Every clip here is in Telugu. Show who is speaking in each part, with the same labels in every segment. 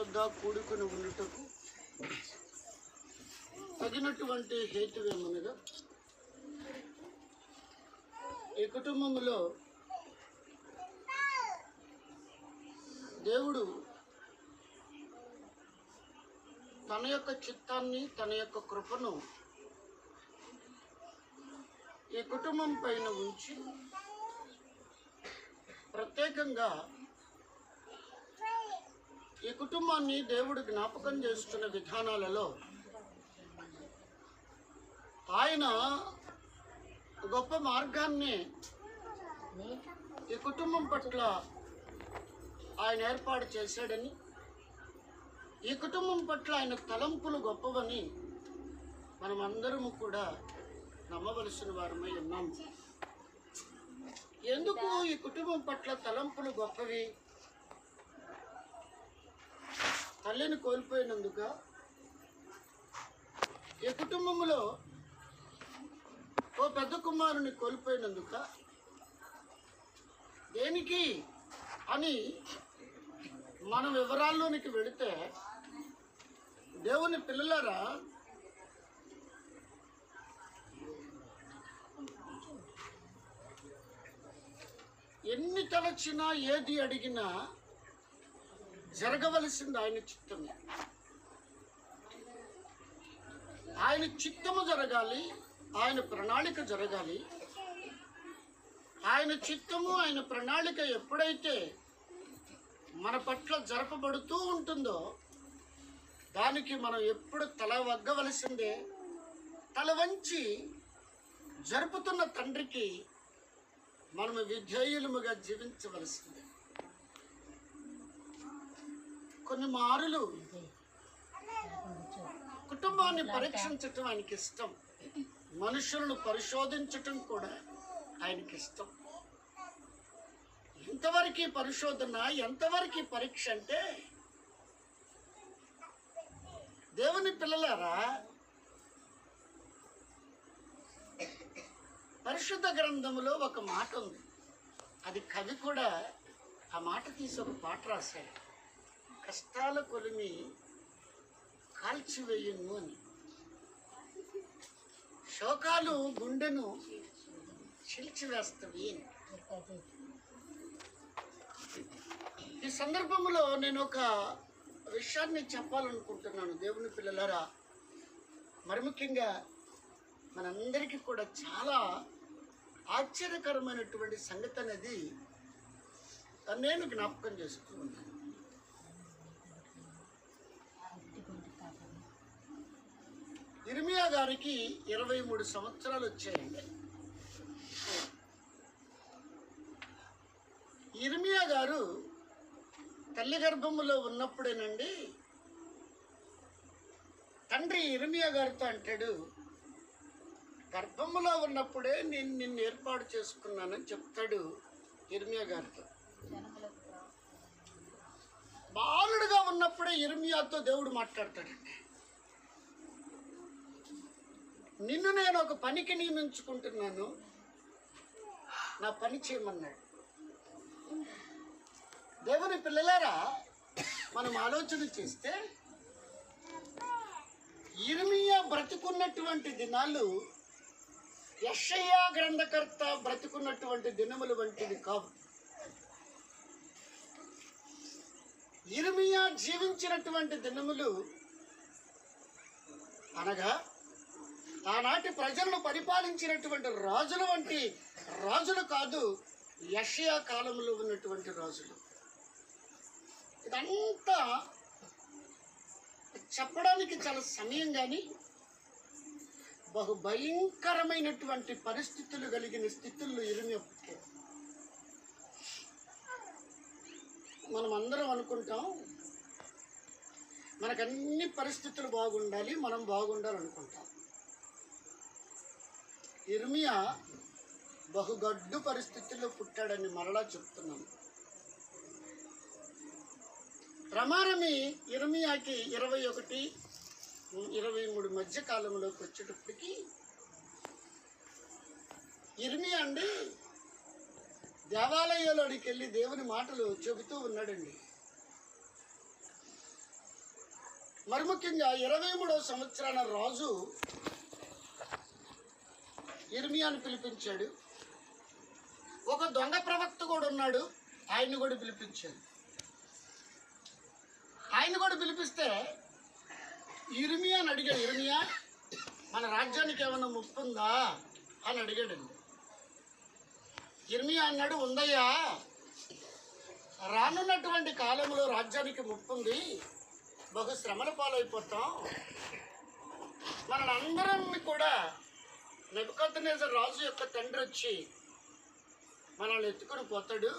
Speaker 1: యొద్ద కూడుకుని ఉండుటకు తగినటువంటి హేతువేమనగా, ఈ కుటుంబంలో దేవుడు తన యొక్క చిత్తాన్ని, తన యొక్క కృపను ఈ కుటుంబం పైన ఉంచి ప్రత్యేకంగా ఈ కుటుంబాన్ని దేవుడు జ్ఞాపకం చేస్తున్న విధానాలలో ఆయన గొప్ప మార్గాన్ని ఈ కుటుంబం పట్ల ఆయన ఏర్పాటు చేశాడని, ఈ కుటుంబం పట్ల ఆయన తలంపులు గొప్పవని మనం అందరము కూడా నమ్మవలసిన వారమై ఉన్నాము. ఎందుకు ఈ కుటుంబం పట్ల తలంపులు గొప్పవి? తల్లిని కోల్పోయినందుక, ఈ కుటుంబంలో ఓ పెద్ద కుమారుని కోల్పోయినందుక, దేనికి అని మన వివరాల్లోనికి వెళితే, దేవుని పిల్లలారా, ఎన్ని తలచినా ఏది అడిగినా జరగవలసింది ఆయన చిత్తమే. ఆయన చిత్తము జరగాలి, ఆయన ప్రణాళిక జరగాలి. ఆయన చిత్తము, ఆయన ప్రణాళిక ఎప్పుడైతే మన పట్ల జరపబడుతూ ఉంటుందో దానికి మనం ఎప్పుడు తల వగ్గవలసిందే. తల వంచి జరుపుతున్న తండ్రికి మనము విధేయులముగా జీవించవలసిందే. కొన్ని మారులు కుటుంబాన్ని పరీక్షించటం ఆయనకి ఇష్టం, మనుషులను పరిశోధించటం కూడా ఆయనకి ఇష్టం. ఎంతవరకు పరిశోధన, ఎంతవరకు పరీక్ష అంటే, దేవుని పిల్లలారా, పరిశుద్ధ గ్రంథంలో ఒక మాట ఉంది. అది కవి కూడా ఆ మాట తీసి ఒక పాట రాశాడు. కష్టాల కొలిమి కాల్చివేయును అని. శోకాలు గుండెను చీల్చివేస్తవి అని. ఈ సందర్భంలో నేను ఒక విషయాన్ని చెప్పాలనుకుంటున్నాను. దేవుని పిల్లలారా, మరి ముఖ్యంగా మనందరికీ కూడా చాలా ఆశ్చర్యకరమైనటువంటి సంగతి అనేది నేను జ్ఞాపకం చేస్తూ ఉన్నాను. ఇర్మియా గారికి 23 సంవత్సరాలు వచ్చాయండి. ఇర్మియా గారు తల్లి గర్భములో ఉన్నప్పుడేనండి తండ్రి ఇర్మియా గారితో అంటాడు, గర్భములో ఉన్నప్పుడే నేను నిన్ను ఏర్పాటు చేసుకున్నానని చెప్తాడు ఇర్మియా గారితో. బాలుడుగా ఉన్నప్పుడే ఇర్మియాతో దేవుడు మాట్లాడతాడండి. నిన్ను నేను ఒక పనికి నియమించుకుంటున్నాను, నా పని చేయమన్నాడు. దేవుని పిల్లలారా, మనం ఆలోచన చేస్తే ఇర్మియా బ్రతుకున్నటువంటి దినాలు యెషయా గ్రంథకర్త బ్రతుకున్నటువంటి దినములు వంటివి కావు. ఇర్మియా జీవించినటువంటి దినములు అనగా ఆనాటి ప్రజలను పరిపాలించినటువంటి రాజుల వంటి రాజులు కాదు, యెషయా కాలంలో ఉన్నటువంటి రాజులు. ఇదంతా చెప్పడానికి చాలా సమయం, కానీ బహు భయంకరమైనటువంటి పరిస్థితులు కలిగిన స్థితుల్లో ఇర్మియా పుట్టాడు. మనం అందరం అనుకుంటాం మనకన్ని పరిస్థితులు బాగుండాలి, మనం బాగుండాలనుకుంటాం. ఇర్మియా బహుగడ్డు పరిస్థితుల్లో పుట్టాడని మరలా చెప్తున్నాను. ప్రమాణమి ఇర్మియాకి 21-23 మధ్య కాలంలోకి వచ్చేటప్పటికి ఇర్మియా అండి దేవాలయంలోనికి వెళ్ళి దేవుని మాటలు చెబుతూ ఉన్నాడండి. మరి ముఖ్యంగా 23వ సంవత్సరాన రాజు యిర్మీయాను పిలిపించాడు. ఒక దొంగ ప్రవక్త కూడా ఉన్నాడు, ఆయన్ని కూడా పిలిపించాడు. ఆయన కూడా పిలిపిస్తే యిర్మీయాని అడిగాడు, యిర్మీయా మన రాజ్యానికి ఏమైనా ముప్పు ఉందా అని అడిగాడండి. యిర్మీయా అన్నాడు, ఉందయ్యా, రానున్నటువంటి కాలంలో రాజ్యానికి ముప్పు ఉంది, బహు శ్రమల పాలైపోతాం, మనందరం కూడా నెబుకద్నెజర్ రాజు యొక్క తండ్రి వచ్చి మనల్ని ఎత్తుకుని పోతాడు,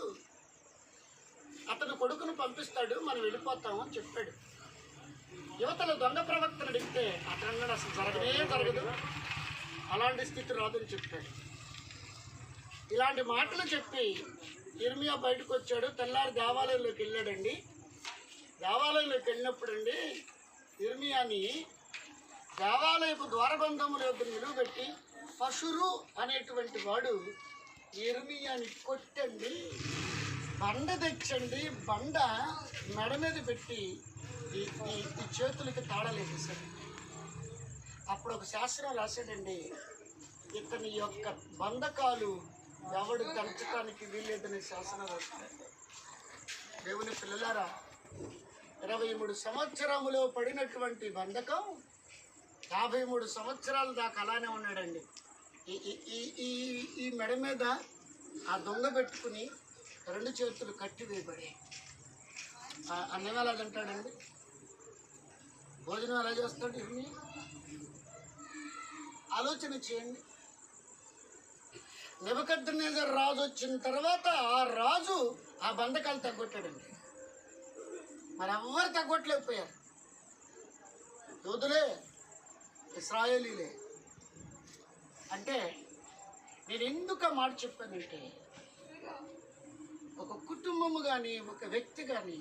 Speaker 1: అతను కొడుకును పంపిస్తాడు, మనం వెళ్ళిపోతాం అని చెప్పాడు. యువతల దొంగ ప్రవక్తను అడిగితే అతను అసలు జరగదు, అలాంటి స్థితి రాదని చెప్పాడు. ఇలాంటి మాటలు చెప్పి యిర్మీయా బయటకు వచ్చాడు. తెల్లారి దేవాలయంలోకి వెళ్ళాడండి. దేవాలయంలోకి వెళ్ళినప్పుడు అండి యిర్మీయాని దేవాలయపు ద్వారబంధముల యొక్క నిలువబెట్టి పశురు అనేటువంటి వాడు యిర్మీయాని కొట్టండి, బండ తెచ్చండి, బండ మెడ మీద పెట్టి ఈ చేతులకి తాళలేసేసాడు. అప్పుడు ఒక శాస్త్రం రాశాడండి, ఇతని యొక్క బంధకాలు ఎవడు దంచడానికి వీల్లేదని శాసనం రాశాడు. దేవుని పిల్లలారా, 23 సంవత్సరములో పడినటువంటి బంధకం 53 సంవత్సరాల దాకా అలానే ఉన్నాడండి. ఈ మెడ మీద ఆ దొంగ పెట్టుకుని 2 చేతులు కట్టి వేయబడి అన్నం ఎలా తింటాడండి, భోజనం ఎలా చేస్తాడు? ఇవన్నీ ఆలోచన చేయండి. నెబుకద్నెజర్ రాజు వచ్చిన తర్వాత ఆ రాజు ఆ బంధకాలు తగ్గొట్టాడండి. మరి ఎవ్వరు తగ్గొట్టలేకపోయారు. యూదులే, ఇశ్రాయేలీలే. అంటే నేను ఎందుకు ఆ మాట చెప్పానంటే, ఒక కుటుంబము కానీ ఒక వ్యక్తి కానీ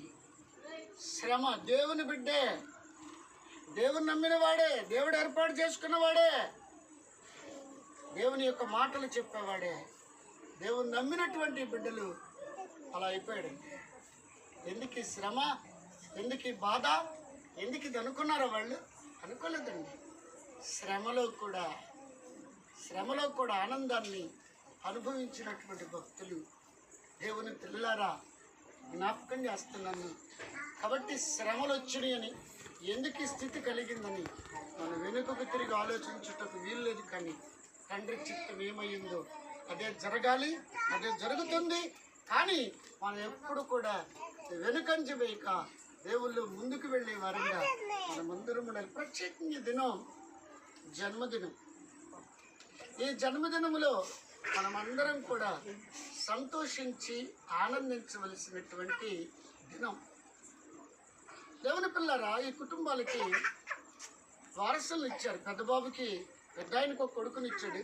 Speaker 1: శ్రమ, దేవుని బిడ్డే, దేవుని నమ్మిన వాడే, దేవుడు ఏర్పాటు చేసుకున్నవాడే, దేవుని యొక్క మాటలు చెప్పేవాడే, దేవుని నమ్మినటువంటి బిడ్డలు అలా అయిపోయాడండి. ఎందుకు ఈ శ్రమ, ఎందుకు ఈ బాధ, ఎందుకు ఇది అనుకున్నారో వాళ్ళు? అనుకోలేదండి. శ్రమలో కూడా ఆనందాన్ని అనుభవించినటువంటి భక్తులు. దేవుని పిల్లలారా, జ్ఞాపకం చేస్తున్నాను. కాబట్టి శ్రమలు వచ్చినాయని, ఎందుకు ఈ స్థితి కలిగిందని మనం వెనుకకు తిరిగి ఆలోచించుటకు వీల్లేదు. కానీ తండ్రి చిత్తం ఏమయ్యిందో అదే జరగాలి, అదే జరుగుతుంది. కానీ మనం ఎప్పుడు కూడా వెనుకంజ వేయక దేవుళ్ళు ముందుకు వెళ్ళే వారంగా మనమందరం ఉండాలి. ప్రత్యేకంగా దినం జన్మదినం. ఈ జన్మదినములో మనమందరం కూడా సంతోషించి ఆనందించవలసినటువంటి దినం. దేవుని పిల్లరా, ఈ కుటుంబాలకి వారసులను ఇచ్చారు. పెద్ద బాబుకి పెద్ద ఆయనకు ఒక కొడుకునిచ్చాడు.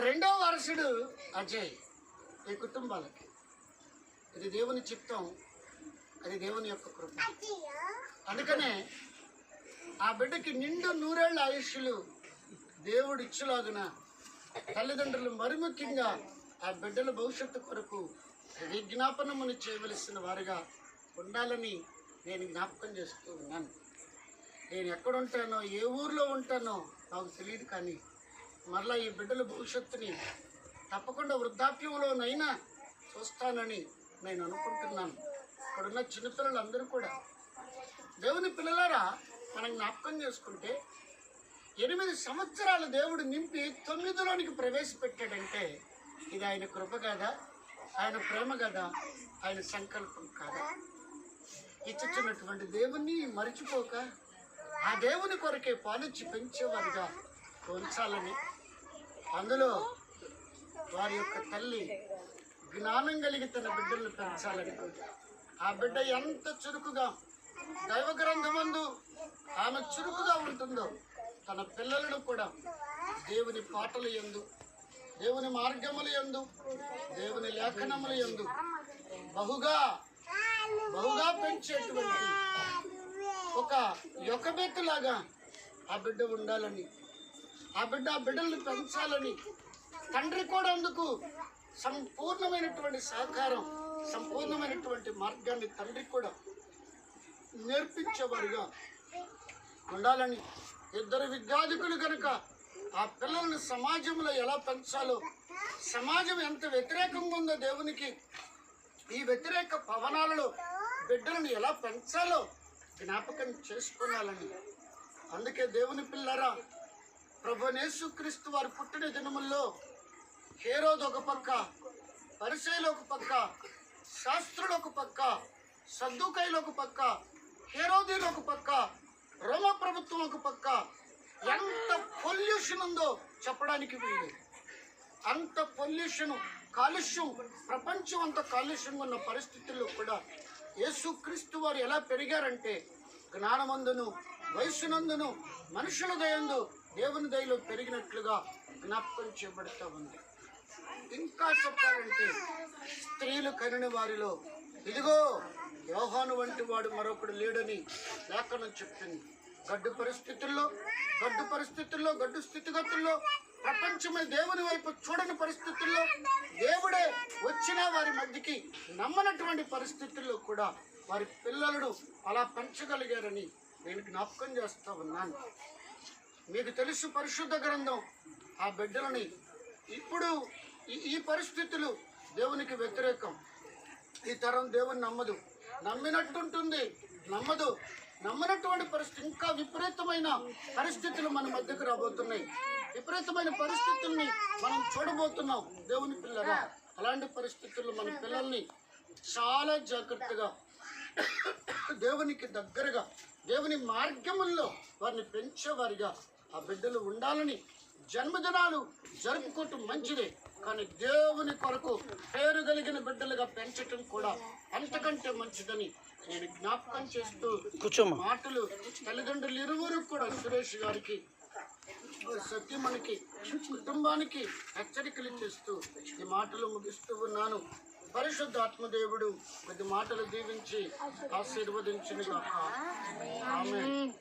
Speaker 1: రెండవ వారసుడు అజయ్. ఈ కుటుంబాలకి ఇది దేవుని చిత్తం, అది దేవుని యొక్క కృప. అందుకనే ఆ బిడ్డకి నిండు 100 ఏళ్ల ఆయుష్లు దేవుడు ఇచ్చులాగున తల్లిదండ్రులు మరి ముఖ్యంగా ఆ బిడ్డల భవిష్యత్తు కొరకు విజ్ఞాపనమును చేయవలసిన వారుగా ఉండాలని నేను జ్ఞాపకం చేస్తూ ఉన్నాను. నేను ఎక్కడ ఉంటానో, ఏ ఊర్లో ఉంటానో నాకు తెలియదు. కానీ మరలా ఈ బిడ్డల భవిష్యత్తుని తప్పకుండా వృద్ధాప్యంలోనైనా చూస్తానని నేను అనుకుంటున్నాను. ఇక్కడున్న చిన్నపిల్లలందరూ కూడా దేవుని పిల్లలారా, మనం జ్ఞాపకం చేసుకుంటే 8 సంవత్సరాలు దేవుడు నింపి 9లోనికి ప్రవేశపెట్టాడంటే ఇది ఆయన కృప కదా, ఆయన ప్రేమ కదా, ఆయన సంకల్పం కాదా? ఇచ్చుచున్నటువంటి దేవుణ్ణి మరిచిపోక ఆ దేవుని కొరకే పాలిచ్చి పెంచేవారుగా ఉంచాలని, అందులో వారి యొక్క తల్లి జ్ఞానం కలిగి తన బిడ్డలను పెంచాలని, ఆ బిడ్డ ఎంత చురుకుగా దైవ గ్రంథమందు ఆమె చురుకుగా ఉంటుందో తన పిల్లలను కూడా దేవుని పాటలు యందు, దేవుని మార్గముల యందు, దేవుని లేఖనముల యందు బహుగా పెంచేటువంటి ఒక యొక్కబెట్టులాగా ఆ బిడ్డ ఉండాలని, ఆ బిడ్డలను పెంచాలని తండ్రి కూడా అందుకు సంపూర్ణమైనటువంటి సహకారం, సంపూర్ణమైనటువంటి మార్గాన్ని తండ్రి కూడా నేర్పించేవారుగా ఉండాలని, ఇద్దరు విద్యార్థికులు కనుక ఆ పిల్లలను సమాజంలో ఎలా పెంచాలో, సమాజం ఎంత వ్యతిరేకంగా ఉందో దేవునికి, ఈ వ్యతిరేక పవనాలలో బిడ్డలను ఎలా పెంచాలో జ్ఞాపకం చేసుకోవాలని. అందుకే దేవుని పిల్లరా, ప్రభువైన యేసుక్రీస్తు వారు పుట్టిన దినముల్లో హేరోదు ఒక పక్క, పరిసయ్యులు ఒక పక్క, శాస్త్రులు ఒక పక్క, సద్దూకయ్యులు ఒక పక్క, హేరోదీయులు ఒక పక్క, రోమ ప్రభుత్వం ఒక పక్క, ఎంత పొల్యూషన్ ఉందో చెప్పడానికి వీలు. అంత పొల్యూషన్, కాలుష్యం, ప్రపంచం అంత కాలుష్యంగా ఉన్న పరిస్థితుల్లో కూడా యేసుక్రీస్తు వారు ఎలా పెరిగారంటే జ్ఞానమందును, వయస్సునందును, మనుషుల దయందు, దేవుని దయలో పెరిగినట్లుగా జ్ఞాపకం చేయబడతా ఉంది. ఇంకా చెప్పాలంటే స్త్రీలు కనిన వారిలో ఇదిగో యోహాను వంటి వాడు మరొకడు లేడని లేఖనం చెప్తుంది. గడ్డు పరిస్థితుల్లో, గడ్డు స్థితిగతుల్లో, ప్రపంచమే దేవుని వైపు చూడని పరిస్థితుల్లో, దేవుడే వచ్చినా వారి మధ్యకి నమ్మనటువంటి పరిస్థితుల్లో కూడా వారి పిల్లలను అలా పెంచగలిగారని నేను జ్ఞాపకం చేస్తూ ఉన్నాను. మీకు తెలుసు, పరిశుద్ధ గ్రంథం ఆ బిడ్డలని ఇప్పుడు ఈ పరిస్థితులు దేవునికి వ్యతిరేకం. ఈ తరం దేవుని నమ్మదు, నమ్మినట్టుంటుంది, నమ్మదు. నమ్మనటువంటి పరిస్థితి, ఇంకా విపరీతమైన పరిస్థితులు మన మధ్యకు రాబోతున్నాయి. విపరీతమైన పరిస్థితుల్ని మనం చూడబోతున్నాం దేవుని పిల్లరా. అలాంటి పరిస్థితుల్లో మన పిల్లల్ని చాలా జాగ్రత్తగా, దేవునికి దగ్గరగా, దేవుని మార్గముల్లో వారిని పెంచేవారిగా ఆ బిడ్డలు ఉండాలని. జన్మదినాలు జరుపుకోవటం మంచిదే, కానీ దేవుని కొరకు పేరు కలిగిన బిడ్డలుగా పెంచటం కూడా అంతకంటే మంచిదని నేను జ్ఞాపకం చేస్తూ మాటలు తల్లిదండ్రులు ఇరువురు కూడా, సురేష్ గారికి, సత్యమణికి, కుటుంబానికి హెచ్చరికలు చేస్తూ ఈ మాటలు ముగిస్తూ ఉన్నాను. పరిశుద్ధ ఆత్మదేవుడు కొద్ది మాటలు దీవించి ఆశీర్వదించునుగాక. ఆమేన్.